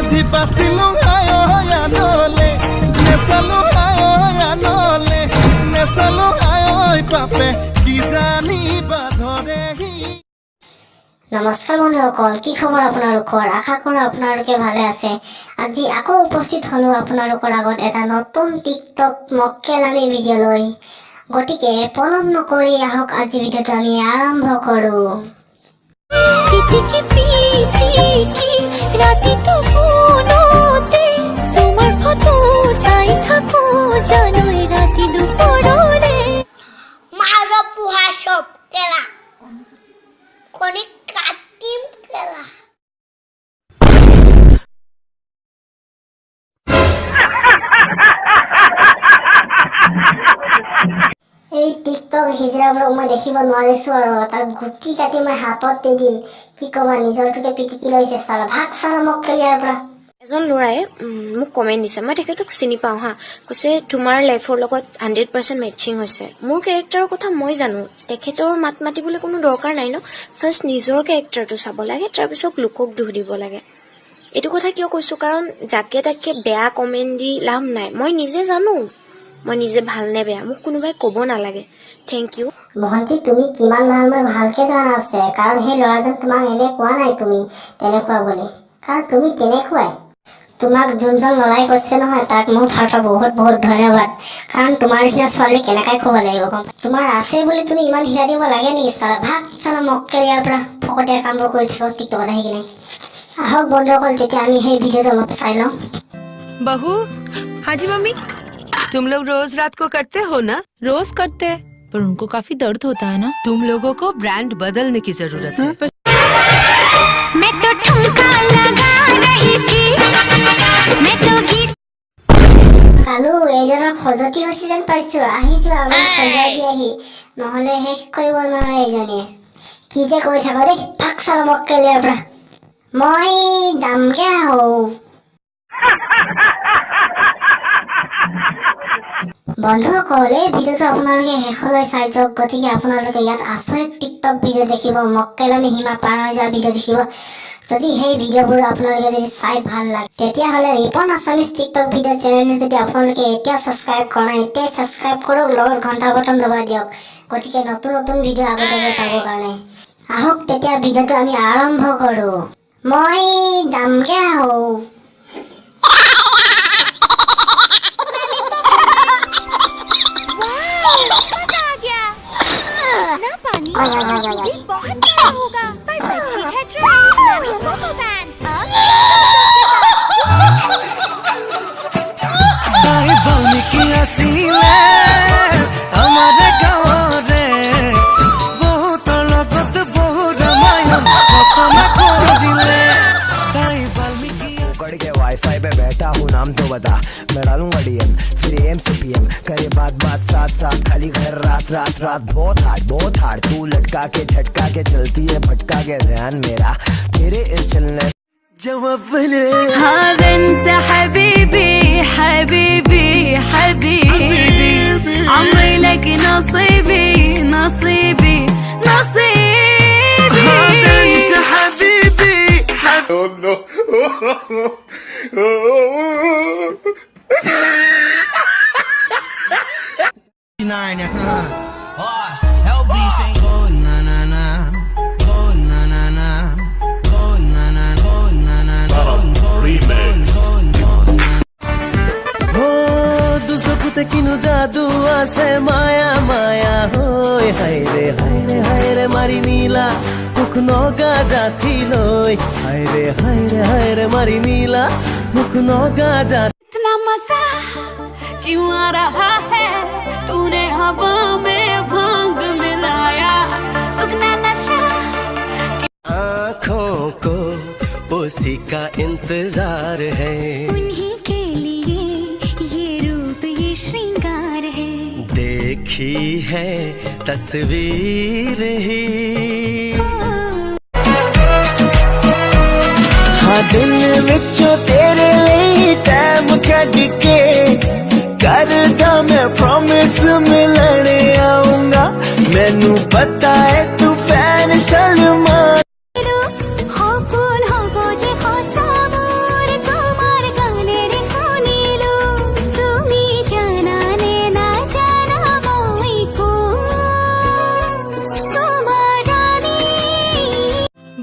জিবাছিলো আনলে নেচালো আনলে নেচালো পাপে কি জানিবা ধৰেহি। নমস্কাৰ বন্ধুসকল, কি খবৰ আপোনালোকৰ? আশা কৰোঁ আপোনালোকে ভালে আছে। আজি আকৌ উপস্থিত হ'লো আপোনালোকৰ আগত এটা নতুন টিকটক মক্কেলামি ভিডিঅ' লৈ। গতিকে পলম নকৰি আহক আজি ভিডিঅ'টো আমি আৰম্ভ কৰোঁ। এই টিকটক হিজৰাবোৰক মই দেখিব নোৱাৰিছো আৰু তাৰ গুটি কাটি মই হাতত দি দিম। কি ক'বা, নিজৰটোকে পিটিকি লৈছে চালা। ভাগ চালা মক্কেলিয়াৰ পৰা। এজন ল'ৰাই মোক কমেণ্ট দিছে, মই তেখেতক চিনি পাওঁ হা। কৈছে তোমাৰ লাইফৰ লগত 100% মেটচিং হৈছে। মোৰ কেৰেক্টাৰৰ কথা মই জানো, তেখেতৰ মাত মাতিবলৈ কোনো দৰকাৰ নাই ন। ফাৰ্ষ্ট নিজৰ কেৰেক্টাৰটো চাব লাগে, তাৰপিছত লোকক দুখ দিব লাগে। এইটো কথা কিয় কৈছোঁ, কাৰণ যাকে তাকে বেয়া কমেণ্ট দি লাভ নাই। মই নিজে জানো মই নিজে ভাল নে বেয়া, মোক কোনোবাই ক'ব নালাগে। Thank you. ভণ্টি তুমি কিমান ভাল মই ভালকে জানা আছে, কাৰণ সেই ল'ৰাজন তোমাক এনে কোৱা নাই তুমি তেনেকুৱা বুলি, কাৰণ তুমি তেনেকুৱাই। তোমাক যোনজন ল'ৰাই কৈছে নহয় তাক মোৰ ফালৰ পৰা বহুত বহুত ধন্যবাদ, কাৰণ তোমাৰ নিচিনা ছোৱালী কেনেকৈ ক'ব লাগিব গম পাই। তোমাৰ আছে বুলি তুমি ইমান হিলা দিব লাগে নেকি চালা? ভাগ চালা মক্কেলিয়াৰ পৰা। ফকতীয়া কামবোৰ কৰি থাকো টিকটকত আহি কিনে। আহক বন্ধুসকল, তেতিয়া আমি সেই ভিডিঅ'টো অলপ চাই লওঁ। बहू, हाँ जी मम्मी, तुम लोग रोज रात को करते हो ना? रोज करते हैं, पर उनको काफी दर्द होता है ना। तुम लोगों को ब्रांड बदलने की जरूरत है। मैं तो ठुमका लगा रही थी, मैं तो गीत কালু এইজনৰ খজতি হৈছে যেন পাইছো। আহি যোৱা আমাক সজাই দি আহি, নহ'লে শেষ কৰিব নোৱাৰে এইজনীয়ে। কি যে কৰি থাকো দেই, ভাগ চালা মক্কেলিয়াৰ পৰা। মই যামগে আহো। বন্ধুসকল, এই ভিডিঅ'টো আপোনালোকে শেষলৈ চাই যাওক। গতিকে আপোনালোকে ইয়াত আচৰিত টিকটক ভিডিঅ' দেখিব, মক্কেলামি সীমা পাৰ হৈ যোৱা ভিডিঅ' দেখিব। যদি সেই ভিডিঅ'বোৰ আপোনালোকে যদি চাই ভাল লাগে, তেতিয়াহ'লে ৰিপন আছামিজ টিকটক ভিডিঅ' চেনেলটো যদি আপোনালোকে এতিয়া ছাবস্ক্ৰাইব কৰা নাই, এতিয়াই ছাবস্ক্ৰাইব কৰক, লগত ঘণ্টা বটন দবাই দিয়ক। গতিকে নতুন নতুন ভিডিঅ' আগতীয়াকৈ পাবৰ কাৰণে। আহক তেতিয়া ভিডিঅ'টো আমি আৰম্ভ কৰোঁ। মই যামগে আহো। बहुत सारा होगा, पर बेडशीट है ड्राई, नवी कोको बैंड्स। তাই বাল্মীকি আছিলে আমাৰে গাঁৱৰে, বহুতৰ লগত বহু ৰামায়ণ ৰচনা কৰিলে। তাই বাল্মীকি पकड़ के वाईफाई पे बैठा हूँ, नाम तो बता, मैं डालूंगा डीएम फिर एम से पीएम करे बात बात साथ साथ, खाली घर रात रात रात। बहुत हार्ड तू लटका के झटका के चलती है, भटका के ध्यान मेरा तेरे इस चलने जवाब ले। هذا انت حبيبي حبيبي حبيبي عمري لك نصيبي نصيبي نصيبي. هذا انت حبيبي কিনো যাদু আছে মায়া মায়া হৈ, হায়ৰে হায়ৰে হায়ৰে মাৰি নীলা মুখ নগা জাঠি লৈ, হায়ৰে হায়ৰে হায়ৰে মাৰি নীলা মুখ নগা জাঠি। इतना मजा क्यों आ रहा है, तूने हवा में भांग मिलाया, दुगना नशा। आँखों को उसी का इंतजार है, उन्हीं के लिए ये रूप ये श्रृंगार है। देखी है तस्वीर ही। हाँ दिल विचों तेरे लिए टाइम कट के करदा मैं प्रॉमिस मिलने आऊंगा। मैनू पता है तू फैन सलमान। हो फूल हो गोजे हो सावर को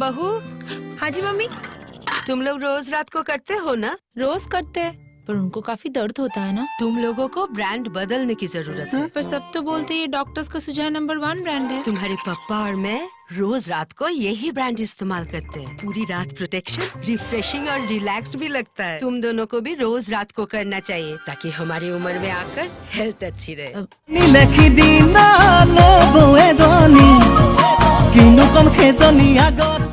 बहू। हाँ जी मम्मी, तुम लोग रोज रात को करते हो ना? रोज करते हैं, पर उनको काफी दर्द होता है ना। तुम लोगों को ब्रांड बदलने की जरूरत है। पर सब तो बोलते हैं डॉक्टर्स का सुझाव नंबर 1 ब्रांड है। तुम्हारे पापा और मैं रोज रात को यही ब्रांड इस्तेमाल करते हैं। पूरी रात प्रोटेक्शन, रिफ्रेशिंग और रिलैक्स्ड भी लगता है। तुम दोनों को भी रोज रात को करना चाहिए ताकि हमारी उम्र में आकर हेल्थ अच्छी रहे। नीलखी दीना लोबो एजनी किनु कम खेजनी आगत